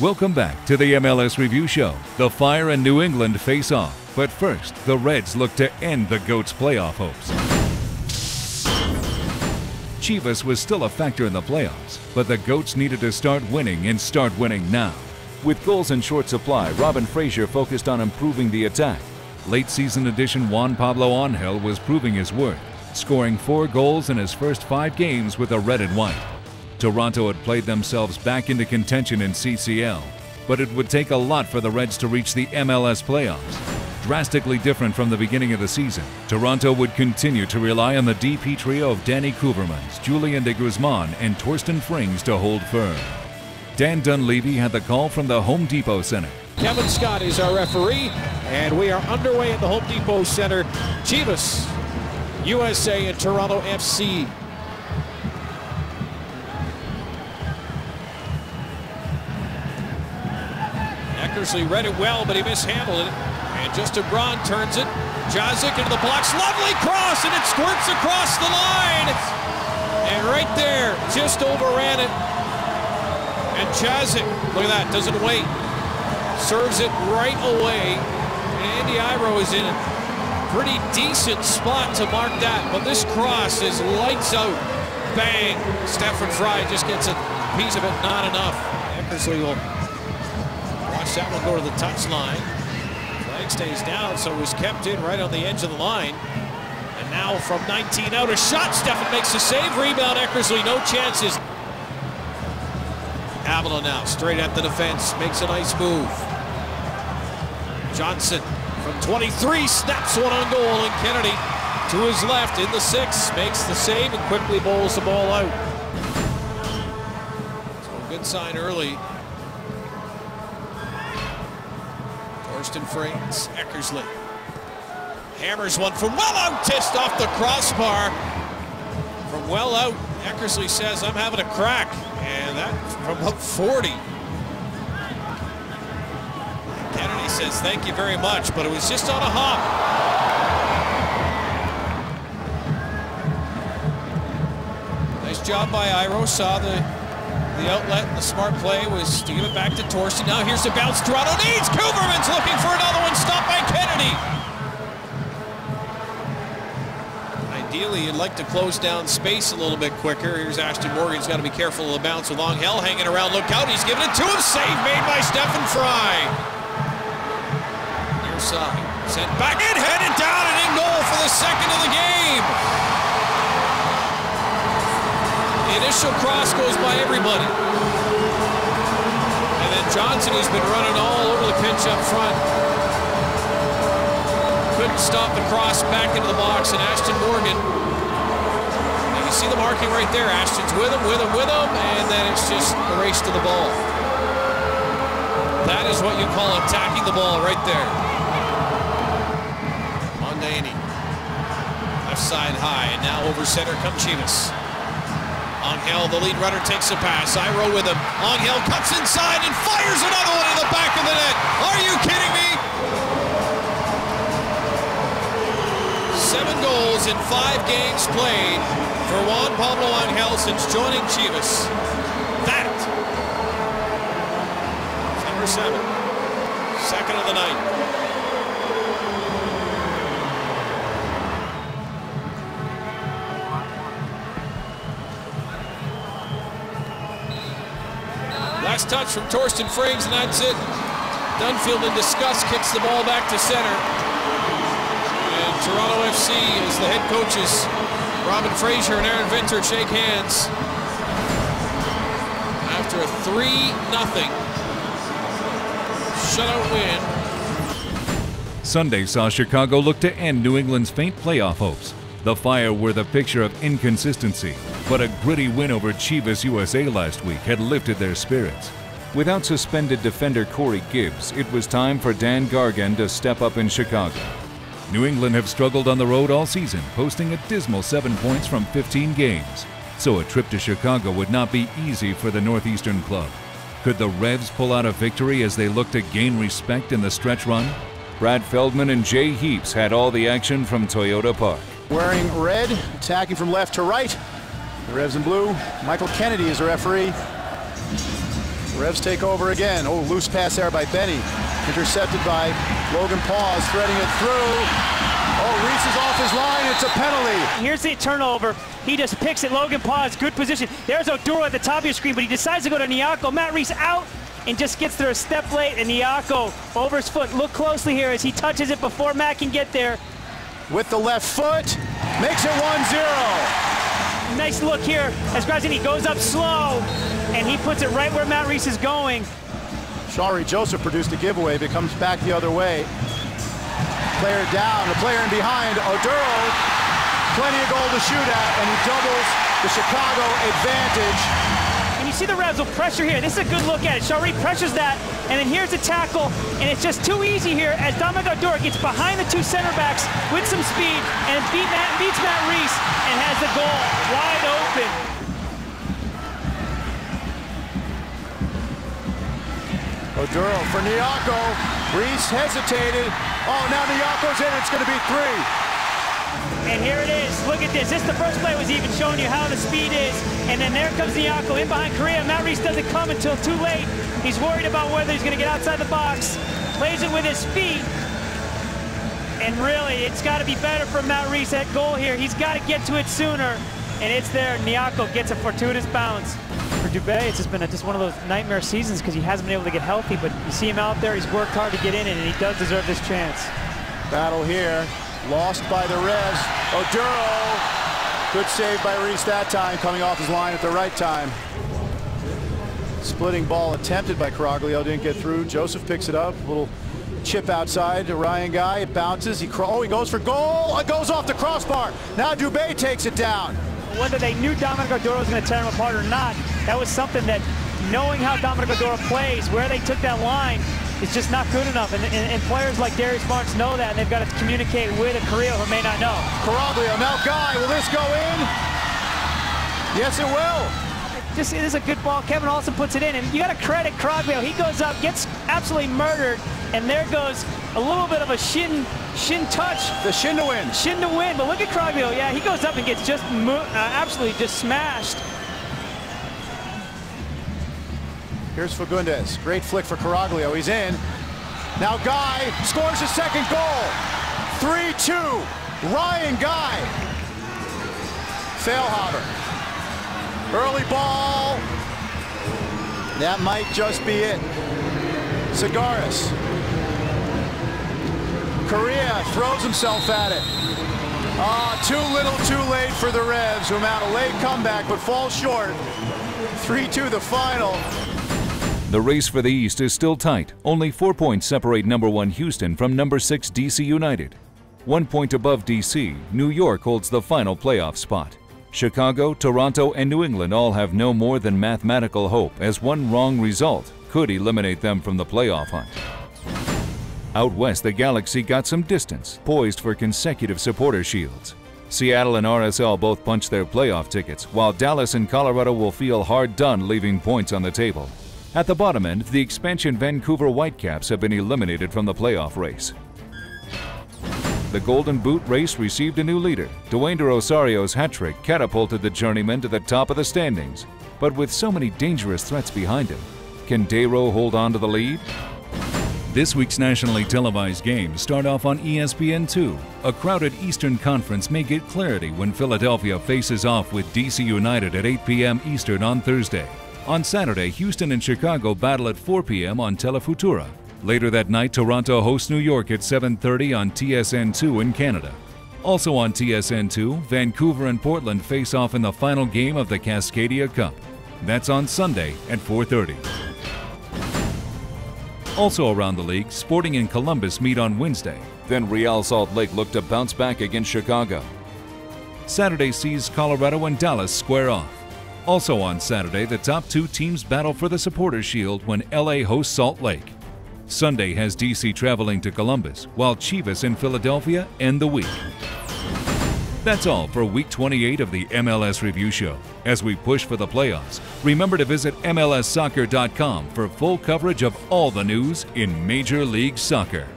Welcome back to the MLS Review Show. The Fire and New England face off. But first, the Reds look to end the Goats' playoff hopes. Chivas was still a factor in the playoffs, but the Goats needed to start winning and start winning now. With goals in short supply, Robin Fraser focused on improving the attack. Late season addition Juan Pablo Angel was proving his worth, scoring 4 goals in his first 5 games with the red and white. Toronto had played themselves back into contention in CCL, but it would take a lot for the Reds to reach the MLS playoffs. Drastically different from the beginning of the season, Toronto would continue to rely on the DP trio of Danny Koevermans, Julian de Guzman, and Torsten Frings to hold firm. Dan Dunleavy had the call from the Home Depot Center. Kevin Scott is our referee, and we are underway at the Home Depot Center. Chivas USA and Toronto FC. Eckersley read it well, but he mishandled it. And Justin Braun turns it. Jazic into the box. Lovely cross, and it squirts across the line. And right there, just overran it. And Jazic, look at that, doesn't wait. Serves it right away. And Andy Iro is in a pretty decent spot to mark that. But this cross is lights out. Bang. Stefan Fry just gets a piece of it, not enough. Eckersley will watch that one go to the touchline. Flag stays down, so it was kept in right on the edge of the line. And now from 19 out, a shot. Stefan makes the save. Rebound, Eckersley, no chances. Avila now straight at the defense, makes a nice move. Johnson from 23 snaps one on goal, and Kennedy to his left in the 6 makes the save and quickly bowls the ball out. So a good sign early. Torsten Frings, Eckersley hammers one from well out, just off the crossbar. From well out, Eckersley says, I'm having a crack. And that from about 40. Kennedy says, thank you very much, but it was just on a hop. Nice job by Iro, saw the outlet, and the smart play was to give it back to Torsten. Now here's the bounce Toronto needs. Koevermans looking for another one, stopped by Kennedy. Ideally, you'd like to close down space a little bit quicker. Here's Ashton Morgan. He's got to be careful of the bounce with Angel hanging around. Look out, he's giving it to him. Save made by Stefan Fry. Near side. Sent back in, headed down, and in goal for the second of the game. The initial cross goes by everybody. And then Johnson, who's been running all over the pitch up front, couldn't stop the cross back into the box, and Ashton Morgan. And you see the marking right there. Ashton's with him, and then it's just a race to the ball. That is what you call attacking the ball right there. Mondaney. Left side high, and now over center come Chivas. Angel, the lead runner, takes a pass. Iro with him. Angel cuts inside and fires another one in the back of the net. Are you kidding me? 7 goals in 5 games played for Juan Pablo Angel since joining Chivas. That is number 7. Second of the night. Last touch from Torsten Frings, and that's it. Dunfield in disgust kicks the ball back to center. Toronto FC, as the head coaches Robin Fraser and Aaron Vinter shake hands after a 3-0 shutout win. Sunday saw Chicago look to end New England's faint playoff hopes. The Fire were the picture of inconsistency, but a gritty win over Chivas USA last week had lifted their spirits. Without suspended defender Corey Gibbs, it was time for Dan Gargan to step up in Chicago. New England have struggled on the road all season, posting a dismal 7 points from 15 games. So a trip to Chicago would not be easy for the Northeastern club. Could the Revs pull out a victory as they look to gain respect in the stretch run? Brad Feldman and Jay Heaps had all the action from Toyota Park. Wearing red, attacking from left to right. The Revs in blue. Michael Kennedy is the referee. Revs take over again. Oh, loose pass there by Benny. Intercepted by Logan Paws, threading it through. Oh, Reese is off his line. It's a penalty. Here's the turnover. He just picks it. Logan Paws, good position. There's Oduro at the top of your screen, but he decides to go to Nyako. Matt Reese out and just gets there a step late, and Nyako over his foot. Look closely here as he touches it before Matt can get there. With the left foot, makes it 1-0. Nice look here as Graziani goes up slow, and he puts it right where Matt Reese is going. Shari Joseph produced a giveaway, but comes back the other way. Player down, the player in behind, Oduro, plenty of goal to shoot at, and he doubles the Chicago advantage. And you see the Revs will pressure here. This is a good look at it. Shari pressures that, and then here's a tackle, and it's just too easy here as Dominic Oduro gets behind the two center backs with some speed and beats Matt Reese and has the goal wide open. Oduro for Nyako. Reese hesitated. Oh, now Nyako's in. It's going to be 3. And here it is. Look at this. This the first play was even showing you how the speed is. And then there comes Nyako in behind Correa. Matt Reese doesn't come until too late. He's worried about whether he's going to get outside the box. Plays it with his feet. And really, it's got to be better for Matt Reese at goal here. He's got to get to it sooner. And it's there. Nyako gets a fortuitous bounce. For Dubé, it's just been just one of those nightmare seasons because he hasn't been able to get healthy, but you see him out there, he's worked hard to get in it, and he does deserve this chance. Battle here, lost by the Revs. Oduro, good save by Reese that time, coming off his line at the right time. Splitting ball attempted by Caraglio, didn't get through. Joseph picks it up, little chip outside to Ryan Guy, it bounces, he goes for goal, it goes off the crossbar. Now Dubé takes it down. Whether they knew Dominic Oduro was going to tear him apart or not, that was something that, knowing how Dominic Oduro plays, where they took that line, is just not good enough. And players like Darius Barnes know that, and they've got to communicate with a Carrillo who may not know. Caraglio, now Guy, will this go in? Yes, it will. It is a good ball. Kevin Olsen puts it in, and you got to credit Caraglio. He goes up, gets absolutely murdered, and there goes a little bit of a shin touch. The shin to win. Shin to win, but look at Caraglio. Yeah, he goes up and gets just absolutely just smashed. Here's Fagundes. Great flick for Caraglio. He's in. Now Guy scores his second goal. 3-2. Ryan Guy. Failhaber. Early ball. That might just be it. Segaris. Correa throws himself at it. Too little, too late for the Revs, who mount a late comeback but fall short. 3-2 the final. The race for the East is still tight. Only 4 points separate number 1 Houston from number 6 DC United. 1 point above DC, New York holds the final playoff spot. Chicago, Toronto, and New England all have no more than mathematical hope, as one wrong result could eliminate them from the playoff hunt. Out west, the Galaxy got some distance, poised for consecutive supporter shields. Seattle and RSL both punched their playoff tickets, while Dallas and Colorado will feel hard done leaving points on the table. At the bottom end, the expansion Vancouver Whitecaps have been eliminated from the playoff race. The Golden Boot race received a new leader. Dwayne De Rosario's hat-trick catapulted the journeyman to the top of the standings. But with so many dangerous threats behind him, can Dayro hold on to the lead? This week's nationally televised games start off on ESPN2. A crowded Eastern Conference may get clarity when Philadelphia faces off with DC United at 8 p.m. Eastern on Thursday. On Saturday, Houston and Chicago battle at 4 p.m. on Telefutura. Later that night, Toronto hosts New York at 7:30 on TSN2 in Canada. Also on TSN2, Vancouver and Portland face off in the final game of the Cascadia Cup. That's on Sunday at 4:30. Also around the league, Sporting and Columbus meet on Wednesday. Then Real Salt Lake look to bounce back against Chicago. Saturday sees Colorado and Dallas square off. Also on Saturday, the top 2 teams battle for the Supporters' Shield when LA hosts Salt Lake. Sunday has DC traveling to Columbus, while Chivas and Philadelphia end the week. That's all for Week 28 of the MLS Review Show. As we push for the playoffs, remember to visit MLSsoccer.com for full coverage of all the news in Major League Soccer.